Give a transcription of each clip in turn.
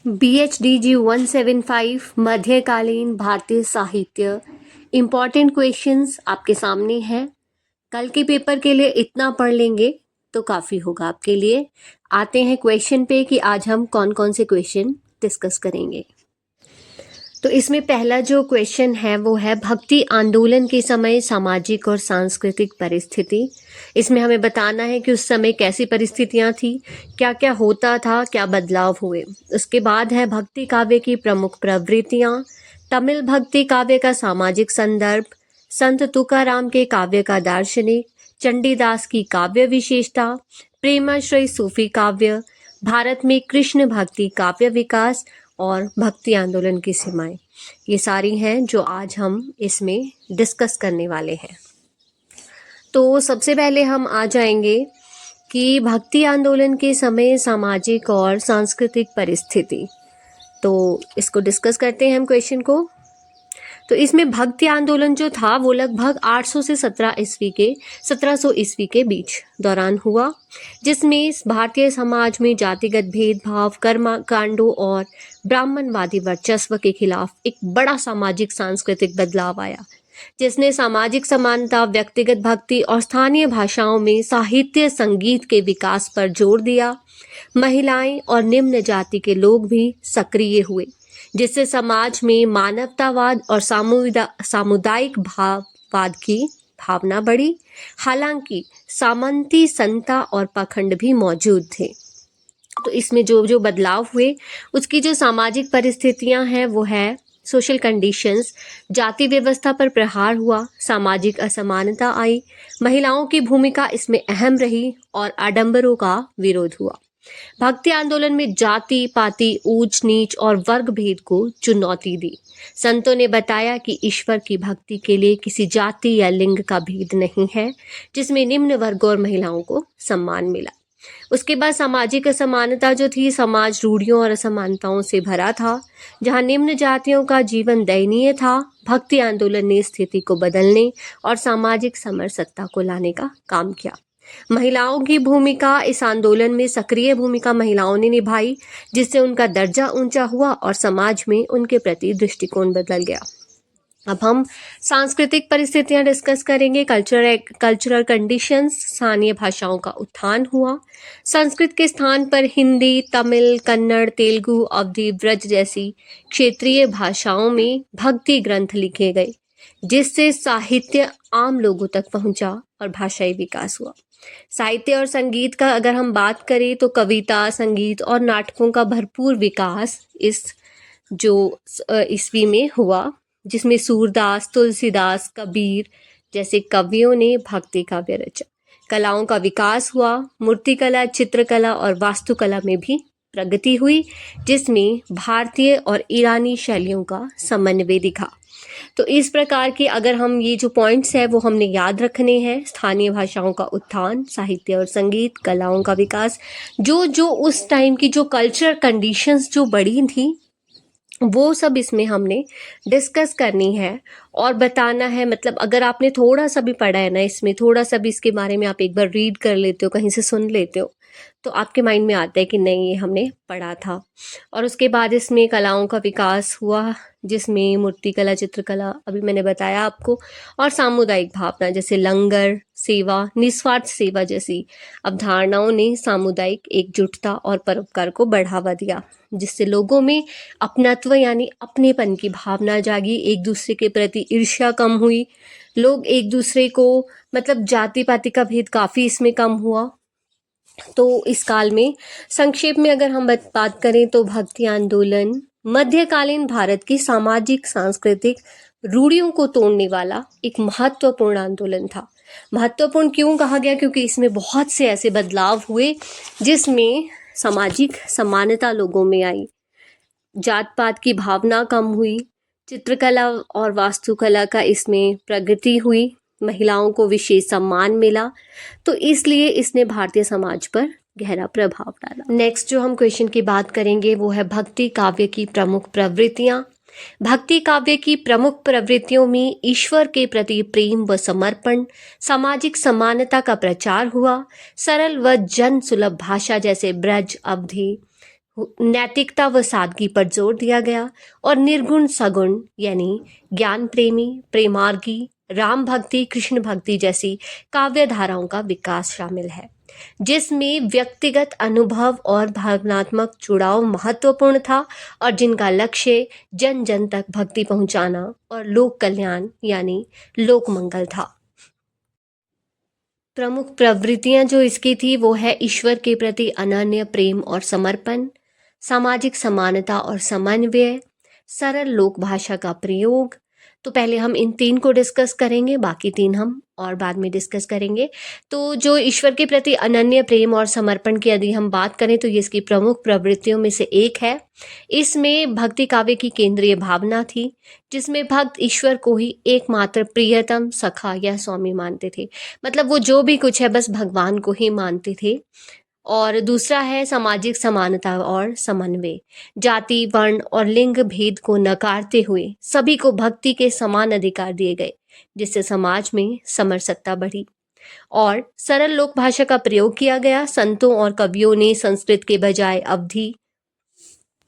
BHDG 175 मध्यकालीन भारतीय साहित्य। इम्पॉर्टेंट क्वेश्चंस आपके सामने हैं। कल के पेपर के लिए इतना पढ़ लेंगे तो काफ़ी होगा आपके लिए। आते हैं क्वेश्चन पे कि आज हम कौन कौन से क्वेश्चन डिस्कस करेंगे। तो इसमें पहला जो क्वेश्चन है वो है भक्ति आंदोलन के समय सामाजिक और सांस्कृतिक परिस्थिति। इसमें हमें बताना है कि उस समय कैसी परिस्थितियां थी, क्या क्या होता था, क्या बदलाव हुए। उसके बाद है भक्ति काव्य की प्रमुख प्रवृत्तियां, तमिल भक्ति काव्य का सामाजिक संदर्भ, संत तुकाराम के काव्य का दार्शनिक, चंडीदास की काव्य विशेषता, प्रेमाश्रय सूफी काव्य, भारत में कृष्ण भक्ति काव्य विकास और भक्ति आंदोलन की सीमाएं। ये सारी हैं जो आज हम इसमें डिस्कस करने वाले हैं। तो सबसे पहले हम आ जाएंगे कि भक्ति आंदोलन के समय सामाजिक और सांस्कृतिक परिस्थिति। तो इसको डिस्कस करते हैं हम क्वेश्चन को। तो इसमें भक्ति आंदोलन जो था वो लगभग 800 से 1700 ईस्वी के बीच दौरान हुआ, जिसमें भारतीय समाज में जातिगत भेदभाव, कर्मकांडों और ब्राह्मणवादी वर्चस्व के खिलाफ एक बड़ा सामाजिक सांस्कृतिक बदलाव आया, जिसने सामाजिक समानता, व्यक्तिगत भक्ति और स्थानीय भाषाओं में साहित्य संगीत के विकास पर जोर दिया। महिलाएं और निम्न जाति के लोग भी सक्रिय हुए, जिससे समाज में मानवतावाद और सामुदायिक भाववाद की भावना बढ़ी। हालांकि सामंती संता और पखंड भी मौजूद थे। तो इसमें जो जो बदलाव हुए उसकी जो सामाजिक परिस्थितियां हैं वो है सोशल कंडीशंस, जाति व्यवस्था पर प्रहार हुआ, सामाजिक असमानता आई, महिलाओं की भूमिका इसमें अहम रही और आडंबरों का विरोध हुआ। भक्ति आंदोलन में जाति पाति, ऊंच नीच और वर्ग भेद को चुनौती दी। संतों ने बताया कि ईश्वर की भक्ति के लिए किसी जाति या लिंग का भेद नहीं है, जिसमें निम्न वर्ग और महिलाओं को सम्मान मिला। उसके बाद सामाजिक असमानता जो थी, समाज रूढ़ियों और असमानताओं से भरा था, जहां निम्न जातियों का जीवन दयनीय था। भक्ति आंदोलन ने स्थिति को बदलने और सामाजिक समरसत्ता को लाने का काम किया। महिलाओं की भूमिका, इस आंदोलन में सक्रिय भूमिका महिलाओं ने निभाई, जिससे उनका दर्जा ऊंचा हुआ और समाज में उनके प्रति दृष्टिकोण बदल गया। अब हम सांस्कृतिक परिस्थितियां डिस्कस करेंगे। कल्चरल कंडीशंस, स्थानीय भाषाओं का उत्थान हुआ। संस्कृत के स्थान पर हिंदी, तमिल, कन्नड़, तेलुगु, अवधी, ब्रज जैसी क्षेत्रीय भाषाओं में भक्ति ग्रंथ लिखे गए, जिससे साहित्य आम लोगों तक पहुंचा और भाषाई विकास हुआ। साहित्य और संगीत का अगर हम बात करें तो कविता, संगीत और नाटकों का भरपूर विकास इस जो ईस्वी में हुआ, जिसमें सूरदास, तुलसीदास, कबीर जैसे कवियों ने भक्ति काव्य रचा। कलाओं का विकास हुआ, मूर्तिकला, चित्रकला और वास्तुकला में भी प्रगति हुई, जिसमें भारतीय और ईरानी शैलियों का समन्वय दिखा। तो इस प्रकार के अगर हम ये जो पॉइंट्स है वो हमने याद रखने हैं। स्थानीय भाषाओं का उत्थान, साहित्य और संगीत, कलाओं का विकास, जो जो उस टाइम की जो कल्चर कंडीशंस जो बड़ी थी वो सब इसमें हमने डिस्कस करनी है और बताना है। मतलब अगर आपने थोड़ा सा भी पढ़ा है ना, इसमें थोड़ा सा भी इसके बारे में आप एक बार रीड कर लेते हो, कहीं से सुन लेते हो, तो आपके माइंड में आता है कि नहीं ये हमने पढ़ा था। और उसके बाद इसमें कलाओं का विकास हुआ, जिसमें मूर्तिकला, चित्रकला अभी मैंने बताया आपको, और सामुदायिक भावना जैसे लंगर सेवा, निस्वार्थ सेवा जैसी अवधारणाओं ने सामुदायिक एकजुटता और परोपकार को बढ़ावा दिया, जिससे लोगों में अपनत्व यानी अपनेपन की भावना जागी, एक दूसरे के प्रति ईर्ष्या कम हुई, लोग एक दूसरे को मतलब जाति पाति का भेद काफ़ी इसमें कम हुआ। तो इस काल में संक्षेप में अगर हम बात करें तो भक्ति आंदोलन मध्यकालीन भारत की सामाजिक सांस्कृतिक रूढ़ियों को तोड़ने वाला एक महत्वपूर्ण आंदोलन था। महत्वपूर्ण क्यों कहा गया? क्योंकि इसमें बहुत से ऐसे बदलाव हुए जिसमें सामाजिक समानता लोगों में आई, जात पात की भावना कम हुई, चित्रकला और वास्तुकला का इसमें प्रगति हुई, महिलाओं को विशेष सम्मान मिला। तो इसलिए इसने भारतीय समाज पर गहरा प्रभाव डाला। नेक्स्ट जो हम क्वेश्चन की बात करेंगे वो है भक्ति काव्य की प्रमुख प्रवृत्तियां। भक्ति काव्य की प्रमुख प्रवृत्तियों में ईश्वर के प्रति प्रेम व समर्पण, सामाजिक समानता का प्रचार हुआ, सरल व जन सुलभ भाषा जैसे ब्रज, अवधी, नैतिकता व सादगी पर जोर दिया गया और निर्गुण सगुण यानी ज्ञान प्रेमी, प्रेमार्गी, राम भक्ति, कृष्ण भक्ति जैसी काव्य धाराओं का विकास शामिल है, जिसमें व्यक्तिगत अनुभव और भावनात्मक जुड़ाव महत्वपूर्ण था और जिनका लक्ष्य जन जन तक भक्ति पहुंचाना और लोक कल्याण यानी लोक मंगल था। प्रमुख प्रवृत्तियां जो इसकी थी वो है ईश्वर के प्रति अनन्य प्रेम और समर्पण, सामाजिक समानता और समन्वय, सरल लोक भाषा का प्रयोग। तो पहले हम इन 3 को डिस्कस करेंगे, बाकी 3 हम और बाद में डिस्कस करेंगे। तो जो ईश्वर के प्रति अनन्य प्रेम और समर्पण की यदि हम बात करें तो ये इसकी प्रमुख प्रवृत्तियों में से एक है। इसमें भक्ति काव्य की केंद्रीय भावना थी, जिसमें भक्त ईश्वर को ही एकमात्र प्रियतम, सखा या स्वामी मानते थे। मतलब वो जो भी कुछ है बस भगवान को ही मानते थे। और दूसरा है सामाजिक समानता और समन्वय, जाति, वर्ण और लिंग भेद को नकारते हुए सभी को भक्ति के समान अधिकार दिए गए, जिससे समाज में समरसता बढ़ी। और सरल लोक भाषा का प्रयोग किया गया। संतों और कवियों ने संस्कृत के बजाय अवधी,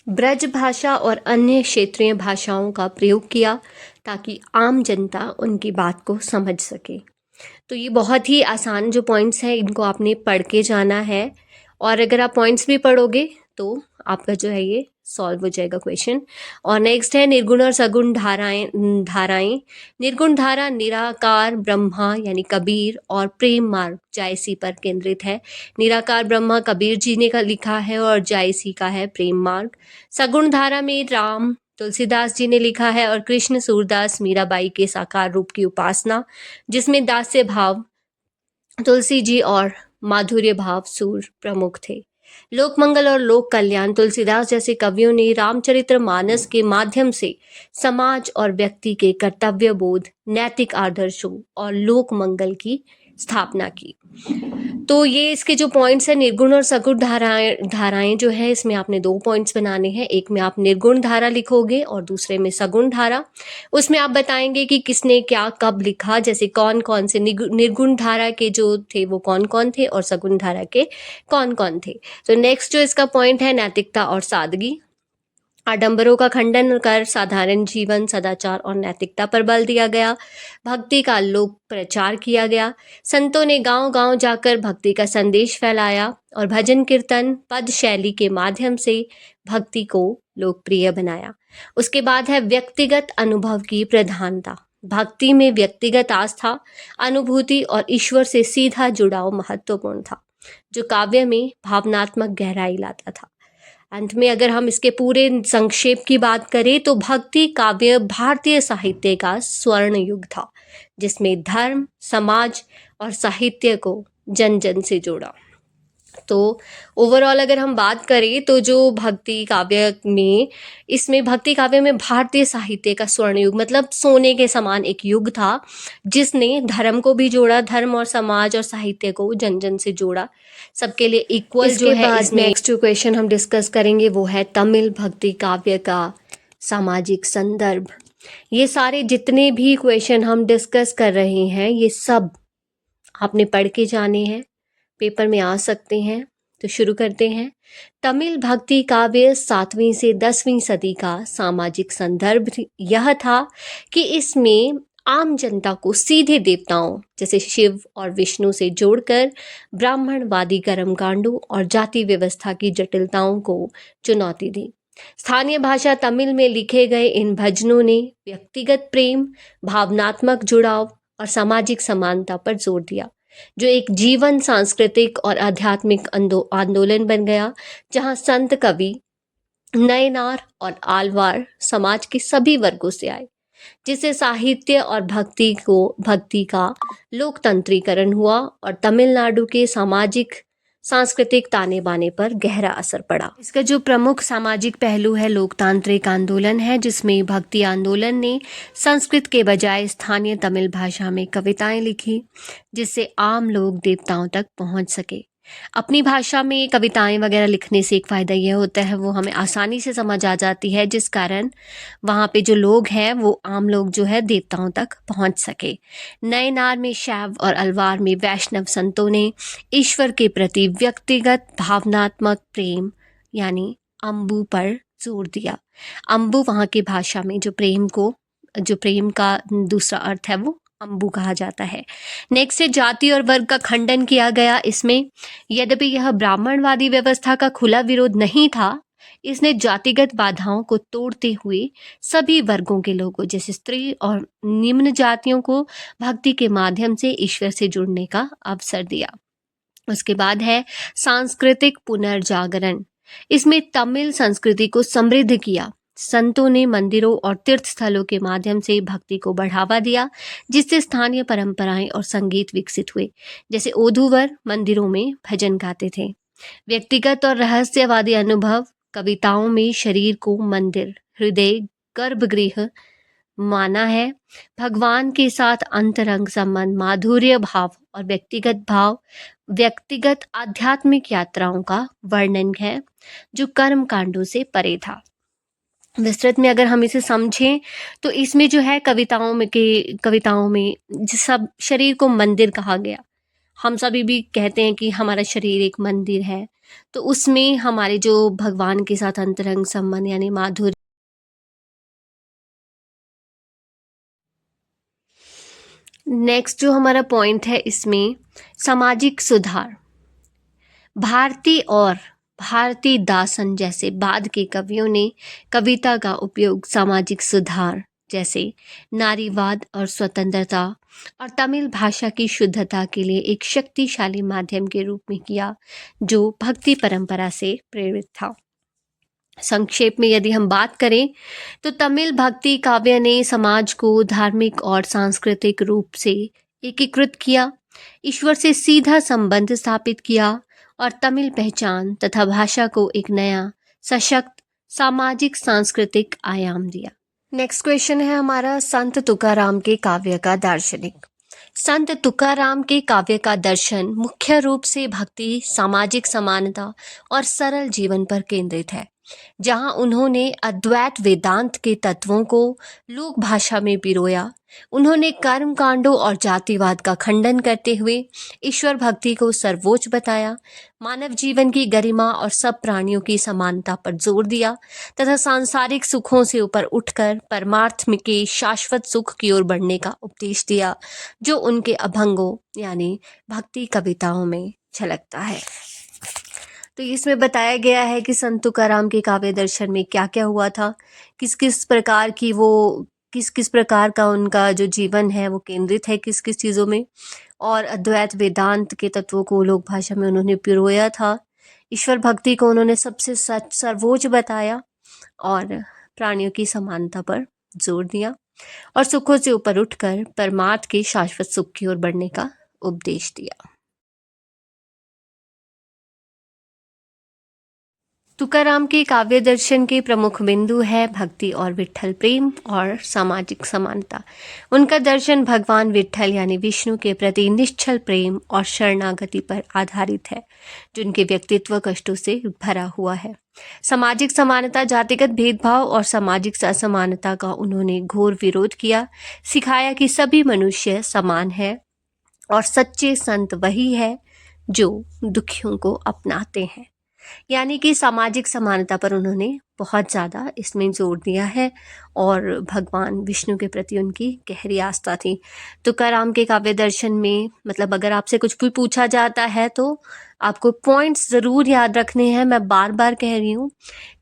ब्रज भाषा और अन्य क्षेत्रीय भाषाओं का प्रयोग किया ताकि आम जनता उनकी बात को समझ सके। तो ये बहुत ही आसान जो पॉइंट्स हैं इनको आपने पढ़ के जाना है, और अगर आप पॉइंट्स भी पढ़ोगे तो आपका जो है ये सॉल्व हो जाएगा क्वेश्चन। और नेक्स्ट है निर्गुण और सगुण धाराएं। निर्गुण धारा निराकार ब्रह्मा यानी कबीर और प्रेम मार्ग जायसी पर केंद्रित है। निराकार ब्रह्मा कबीर जी ने का लिखा है और जायसी का है प्रेम मार्ग। सगुण धारा में राम तुलसीदास जी ने लिखा है और कृष्ण सूरदास मीराबाई के साकार रूप की उपासना, जिसमें दास्य भाव तुलसी जी और माधुर्य भाव सूर प्रमुख थे। लोक मंगल और लोक कल्याण तुलसीदास जैसे कवियों ने रामचरितमानस के माध्यम से समाज और व्यक्ति के कर्तव्य बोध, नैतिक आदर्शों और लोक मंगल की स्थापना की। तो ये इसके जो पॉइंट्स है निर्गुण और सगुण धाराएं जो है इसमें आपने 2 पॉइंट्स बनाने हैं। एक में आप निर्गुण धारा लिखोगे और दूसरे में सगुण धारा। उसमें आप बताएंगे कि किसने क्या कब लिखा, जैसे कौन कौन से निर्गुण धारा के जो थे वो कौन कौन थे और सगुण धारा के कौन कौन थे। तो नेक्स्ट जो इसका पॉइंट है नैतिकता और सादगी। आडंबरों का खंडन कर साधारण जीवन, सदाचार और नैतिकता पर बल दिया गया। भक्ति का लोक प्रचार किया गया। संतों ने गांव-गांव जाकर भक्ति का संदेश फैलाया और भजन कीर्तन पद शैली के माध्यम से भक्ति को लोकप्रिय बनाया। उसके बाद है व्यक्तिगत अनुभव की प्रधानता। भक्ति में व्यक्तिगत आस्था, अनुभूति और ईश्वर से सीधा जुड़ाव महत्वपूर्ण था, जो काव्य में भावनात्मक गहराई लाता था। अंत में अगर हम इसके पूरे संक्षेप की बात करें तो भक्ति काव्य भारतीय साहित्य का स्वर्ण युग था, जिसमें धर्म, समाज और साहित्य को जन जन से जोड़ा। तो ओवरऑल अगर हम बात करें तो जो भक्ति काव्य में, इसमें भक्ति काव्य में भारतीय साहित्य का स्वर्ण युग मतलब सोने के समान एक युग था, जिसने धर्म को भी जोड़ा, धर्म और समाज और साहित्य को जन जन से जोड़ा, सबके लिए इक्वल जो है। इसमें नेक्स्ट जो क्वेश्चन हम डिस्कस करेंगे वो है तमिल भक्ति काव्य का सामाजिक संदर्भ। ये सारे जितने भी क्वेश्चन हम डिस्कस कर रहे हैं ये सब आपने पढ़ के जाने हैं, पेपर में आ सकते हैं। तो शुरू करते हैं। तमिल भक्ति काव्य 7वीं से 10वीं सदी का सामाजिक संदर्भ यह था कि इसमें आम जनता को सीधे देवताओं जैसे शिव और विष्णु से जोड़कर ब्राह्मणवादी कर्मकांडों और जाति व्यवस्था की जटिलताओं को चुनौती दी। स्थानीय भाषा तमिल में लिखे गए इन भजनों ने व्यक्तिगत प्रेम, भावनात्मक जुड़ाव और सामाजिक समानता पर जोर दिया, जो एक जीवन सांस्कृतिक और आध्यात्मिक आंदोलन बन गया, जहां संत कवि नयनार और आलवार समाज के सभी वर्गों से आए, जिससे साहित्य और भक्ति का लोकतंत्रीकरण हुआ और तमिलनाडु के सामाजिक सांस्कृतिक ताने बाने पर गहरा असर पड़ा। इसका जो प्रमुख सामाजिक पहलू है लोकतांत्रिक आंदोलन है, जिसमें भक्ति आंदोलन ने संस्कृत के बजाय स्थानीय तमिल भाषा में कविताएं लिखी, जिससे आम लोग देवताओं तक पहुंच सके। अपनी भाषा में कविताएं वगैरह लिखने से एक फ़ायदा यह होता है वो हमें आसानी से समझ आ जाती है, जिस कारण वहाँ पे जो लोग हैं वो आम लोग जो है देवताओं तक पहुँच सके। नयनार में शैव और अलवार में वैष्णव संतों ने ईश्वर के प्रति व्यक्तिगत भावनात्मक प्रेम यानी अम्बु पर जोर दिया। अम्बु वहाँ की भाषा में जो प्रेम का दूसरा अर्थ है वो अम्बु कहा जाता है। नेक्स्ट है जाति और वर्ग का खंडन किया गया इसमें। यद्यपि यह ब्राह्मणवादी व्यवस्था का खुला विरोध नहीं था, इसने जातिगत बाधाओं को तोड़ते हुए सभी वर्गों के लोगों जैसे स्त्री और निम्न जातियों को भक्ति के माध्यम से ईश्वर से जुड़ने का अवसर दिया। उसके बाद है सांस्कृतिक पुनर्जागरण। इसमें तमिल संस्कृति को समृद्ध किया। संतों ने मंदिरों और तीर्थ स्थलों के माध्यम से भक्ति को बढ़ावा दिया, जिससे स्थानीय परंपराएं और संगीत विकसित हुए। जैसे ओधूवर मंदिरों में भजन गाते थे। व्यक्तिगत और रहस्यवादी अनुभव। कविताओं में शरीर को मंदिर, हृदय, गर्भगृह माना है। भगवान के साथ अंतरंग संबंध, माधुर्य भाव और व्यक्तिगत आध्यात्मिक यात्राओं का वर्णन है, जो कर्म कांडों से परे था। विस्तृत में अगर हम इसे समझें तो इसमें जो है कविताओं में सब शरीर को मंदिर कहा गया। हम सभी भी कहते हैं कि हमारा शरीर एक मंदिर है, तो उसमें हमारे जो भगवान के साथ अंतरंग संबंध यानी माधुर्य। नेक्स्ट जो हमारा पॉइंट है इसमें सामाजिक सुधार। भारतीदासन जैसे बाद के कवियों ने कविता का उपयोग सामाजिक सुधार जैसे नारीवाद और स्वतंत्रता और तमिल भाषा की शुद्धता के लिए एक शक्तिशाली माध्यम के रूप में किया, जो भक्ति परंपरा से प्रेरित था। संक्षेप में यदि हम बात करें तो तमिल भक्ति काव्य ने समाज को धार्मिक और सांस्कृतिक रूप से एकीकृत किया, ईश्वर से सीधा संबंध स्थापित किया और तमिल पहचान तथा भाषा को एक नया सशक्त सामाजिक सांस्कृतिक आयाम दिया। नेक्स्ट क्वेश्चन है हमारा संत तुकाराम के काव्य का दार्शनिक। संत तुकाराम के काव्य का दर्शन मुख्य रूप से भक्ति, सामाजिक समानता और सरल जीवन पर केंद्रित है, जहां उन्होंने अद्वैत वेदांत के तत्वों को लोक भाषा में पिरोया। उन्होंने कर्म कांडों और जातिवाद का खंडन करते हुए ईश्वर भक्ति को सर्वोच्च बताया, मानव जीवन की गरिमा और सब प्राणियों की समानता पर जोर दिया तथा सांसारिक सुखों से ऊपर उठकर परमार्थ में के शाश्वत सुख की ओर बढ़ने का उपदेश दिया, जो उनके अभंगों यानी भक्ति कविताओं में झलकता है। तो इसमें बताया गया है कि संत तुकाराम के काव्य दर्शन में क्या क्या हुआ था, किस किस प्रकार का उनका जो जीवन है वो केंद्रित है किस किस चीज़ों में, और अद्वैत वेदांत के तत्वों को लोक भाषा में उन्होंने पिरोया था, ईश्वर भक्ति को उन्होंने सबसे सर्वोच्च बताया और प्राणियों की समानता पर जोर दिया और सुखों से ऊपर उठकर परमार्थ के शाश्वत सुख की ओर बढ़ने का उपदेश दिया। तुकाराम के काव्य दर्शन के प्रमुख बिंदु है भक्ति और विट्ठल प्रेम और सामाजिक समानता। उनका दर्शन भगवान विट्ठल यानी विष्णु के प्रति निश्चल प्रेम और शरणागति पर आधारित है, जो उनके व्यक्तित्व कष्टों से भरा हुआ है। सामाजिक समानता, जातिगत भेदभाव और सामाजिक असमानता का उन्होंने घोर विरोध किया, सिखाया कि सभी मनुष्य समान है और सच्चे संत वही है जो दुखियों को अपनाते हैं। यानी कि सामाजिक समानता पर उन्होंने बहुत ज़्यादा इसमें जोर दिया है और भगवान विष्णु के प्रति उनकी गहरी आस्था थी। तुकाराम के काव्य दर्शन में मतलब अगर आपसे कुछ भी पूछा जाता है तो आपको पॉइंट्स ज़रूर याद रखने हैं। मैं बार बार कह रही हूँ,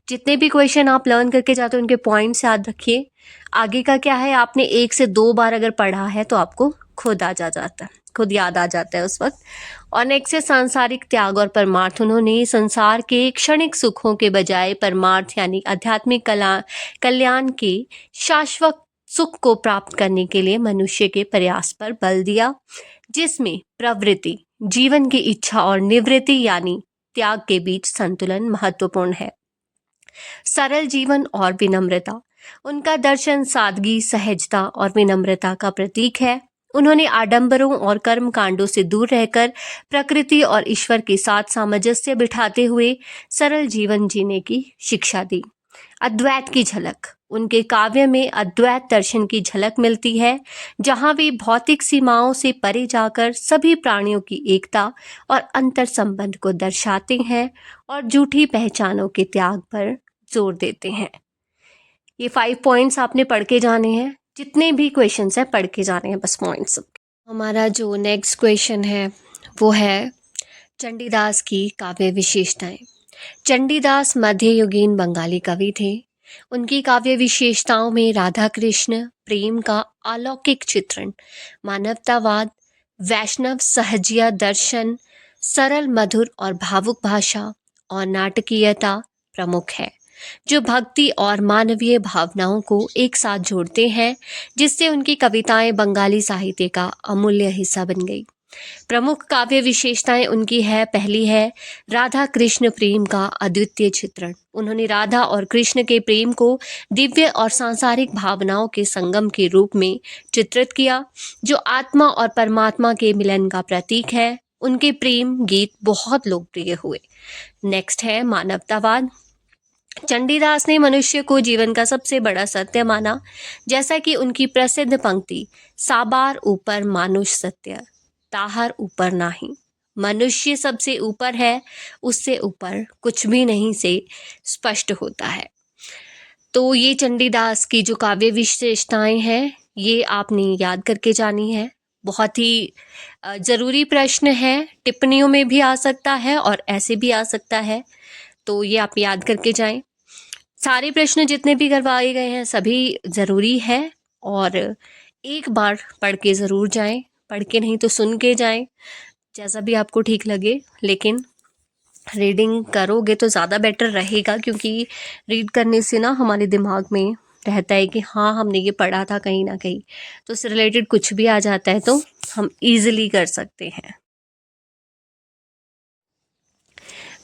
जितने भी क्वेश्चन आप लर्न करके जाते हो उनके पॉइंट्स याद रखिए। आगे का क्या है, आपने 1 से 2 बार अगर पढ़ा है तो आपको खुद याद आ जाता है उस वक्त। और नेक्स्ट है सांसारिक त्याग और परमार्थ। उन्होंने संसार के क्षणिक सुखों के बजाय परमार्थ यानी आध्यात्मिक कल्याण के शाश्वत सुख को प्राप्त करने के लिए मनुष्य के प्रयास पर बल दिया, जिसमें प्रवृत्ति, जीवन की इच्छा और निवृत्ति यानी त्याग के बीच संतुलन महत्वपूर्ण है। सरल जीवन और विनम्रता। उनका दर्शन सादगी, सहजता और विनम्रता का प्रतीक है। उन्होंने आडंबरों और कर्म कांडों से दूर रहकर प्रकृति और ईश्वर के साथ सामंजस्य बिठाते हुए सरल जीवन जीने की शिक्षा दी। अद्वैत की झलक। उनके काव्य में अद्वैत दर्शन की झलक मिलती है, जहां वे भौतिक सीमाओं से परे जाकर सभी प्राणियों की एकता और अंतर संबंध को दर्शाते हैं और झूठी पहचानों के त्याग पर जोर देते हैं। ये 5 पॉइंट्स आपने पढ़ के जाने हैं, जितने भी क्वेश्चंस हैं पढ़ के जाने हैं बस पॉइंट्स। हमारा जो नेक्स्ट क्वेश्चन है वो है चंडीदास की काव्य विशेषताएं। चंडीदास मध्ययुगीन बंगाली कवि थे। उनकी काव्य विशेषताओं में राधा कृष्ण प्रेम का अलौकिक चित्रण, मानवतावाद, वैष्णव सहजिया दर्शन, सरल मधुर और भावुक भाषा और नाटकीयता प्रमुख है, जो भक्ति और मानवीय भावनाओं को एक साथ जोड़ते हैं, जिससे उनकी कविताएं बंगाली साहित्य का अमूल्य हिस्सा बन गई। प्रमुख काव्य विशेषताएं उनकी है, पहली है राधा कृष्ण प्रेम का अद्वितीय चित्रण। उन्होंने राधा और कृष्ण के प्रेम को दिव्य और सांसारिक भावनाओं के संगम के रूप में चित्रित किया, जो आत्मा और परमात्मा के मिलन का प्रतीक है। उनके प्रेम गीत बहुत लोकप्रिय हुए। नेक्स्ट है मानवतावाद। चंडीदास ने मनुष्य को जीवन का सबसे बड़ा सत्य माना, जैसा कि उनकी प्रसिद्ध पंक्ति साबार ऊपर मानुष सत्य, ताहर ऊपर नाही, मनुष्य सबसे ऊपर है, उससे ऊपर कुछ भी नहीं से स्पष्ट होता है। तो ये चंडीदास की जो काव्य विशेषताएं हैं ये आपने याद करके जानी है। बहुत ही ज़रूरी प्रश्न है, टिप्पणियों में भी आ सकता है और ऐसे भी आ सकता है, तो ये आप याद करके जाएं। सारे प्रश्न जितने भी करवाए गए हैं सभी ज़रूरी है और एक बार पढ़ के ज़रूर जाएं, पढ़ के नहीं तो सुन के जाएं, जैसा भी आपको ठीक लगे, लेकिन रीडिंग करोगे तो ज़्यादा बेटर रहेगा, क्योंकि रीड करने से ना हमारे दिमाग में रहता है कि हाँ हमने ये पढ़ा था कहीं ना कहीं, तो उससे रिलेटेड कुछ भी आ जाता है तो हम इजीली कर सकते हैं।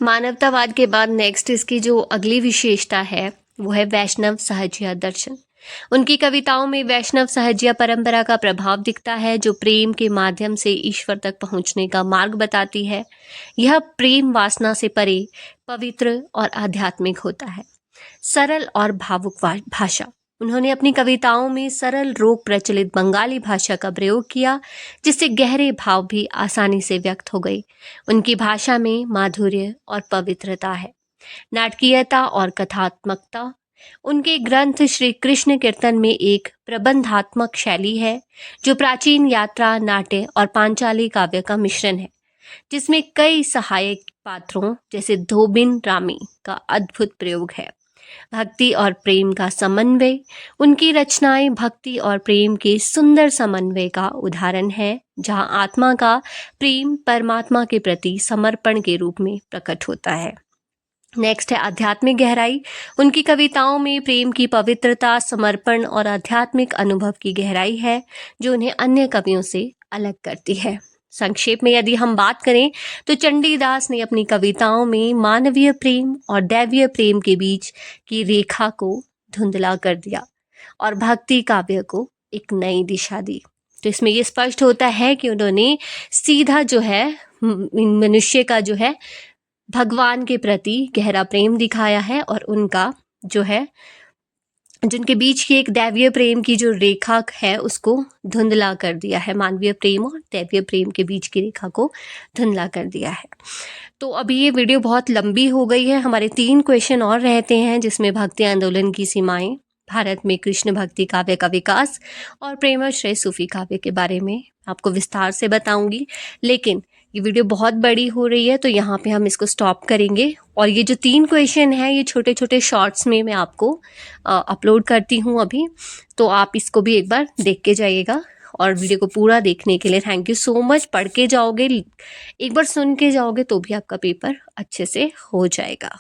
मानवतावाद के बाद नेक्स्ट इसकी जो अगली विशेषता है वो है वैष्णव सहजिया दर्शन। उनकी कविताओं में वैष्णव सहजिया परंपरा का प्रभाव दिखता है, जो प्रेम के माध्यम से ईश्वर तक पहुंचने का मार्ग बताती है। यह प्रेम वासना से परे, पवित्र और आध्यात्मिक होता है। सरल और भावुक भाषा। उन्होंने अपनी कविताओं में सरल रोग प्रचलित बंगाली भाषा का प्रयोग किया, जिससे गहरे भाव भी आसानी से व्यक्त हो गए। उनकी भाषा में माधुर्य और पवित्रता है। नाटकीयता और कथात्मकता। उनके ग्रंथ श्री कृष्ण कीर्तन में एक प्रबंधात्मक शैली है, जो प्राचीन यात्रा, नाट्य और पांचाली काव्य का मिश्रण है, जिसमें कई सहायक पात्रों जैसे धोबिन रामी का अद्भुत प्रयोग है। भक्ति और प्रेम का समन्वय। उनकी रचनाएं भक्ति और प्रेम के सुंदर समन्वय का उदाहरण है, जहां आत्मा का प्रेम परमात्मा के प्रति समर्पण के रूप में प्रकट होता है। नेक्स्ट है आध्यात्मिक गहराई। उनकी कविताओं में प्रेम की पवित्रता, समर्पण और आध्यात्मिक अनुभव की गहराई है, जो उन्हें अन्य कवियों से अलग करती है। संक्षेप में यदि हम बात करें तो चंडीदास ने अपनी कविताओं में मानवीय प्रेम और दैवीय प्रेम के बीच की रेखा को धुंधला कर दिया और भक्ति काव्य को एक नई दिशा दी। तो इसमें ये स्पष्ट होता है कि उन्होंने सीधा जो है मनुष्य का जो है भगवान के प्रति गहरा प्रेम दिखाया है, और उनका जो है जिनके बीच की एक दैवीय प्रेम की जो रेखा है उसको धुंधला कर दिया है। मानवीय प्रेम और दैवीय प्रेम के बीच की रेखा को धुंधला कर दिया है। तो अभी ये वीडियो बहुत लंबी हो गई है। हमारे 3 क्वेश्चन और रहते हैं, जिसमें भक्ति आंदोलन की सीमाएं, भारत में कृष्ण भक्ति काव्य का विकास और प्रेमाश्रय सूफी काव्य के बारे में आपको विस्तार से बताऊंगी। लेकिन ये वीडियो बहुत बड़ी हो रही है तो यहाँ पे हम इसको स्टॉप करेंगे, और ये जो 3 क्वेश्चन हैं ये छोटे छोटे शॉर्ट्स में मैं आपको अपलोड करती हूँ अभी, तो आप इसको भी एक बार देख के जाइएगा। और वीडियो को पूरा देखने के लिए थैंक यू सो मच। पढ़ के जाओगे, एक बार सुन के जाओगे तो भी आपका पेपर अच्छे से हो जाएगा।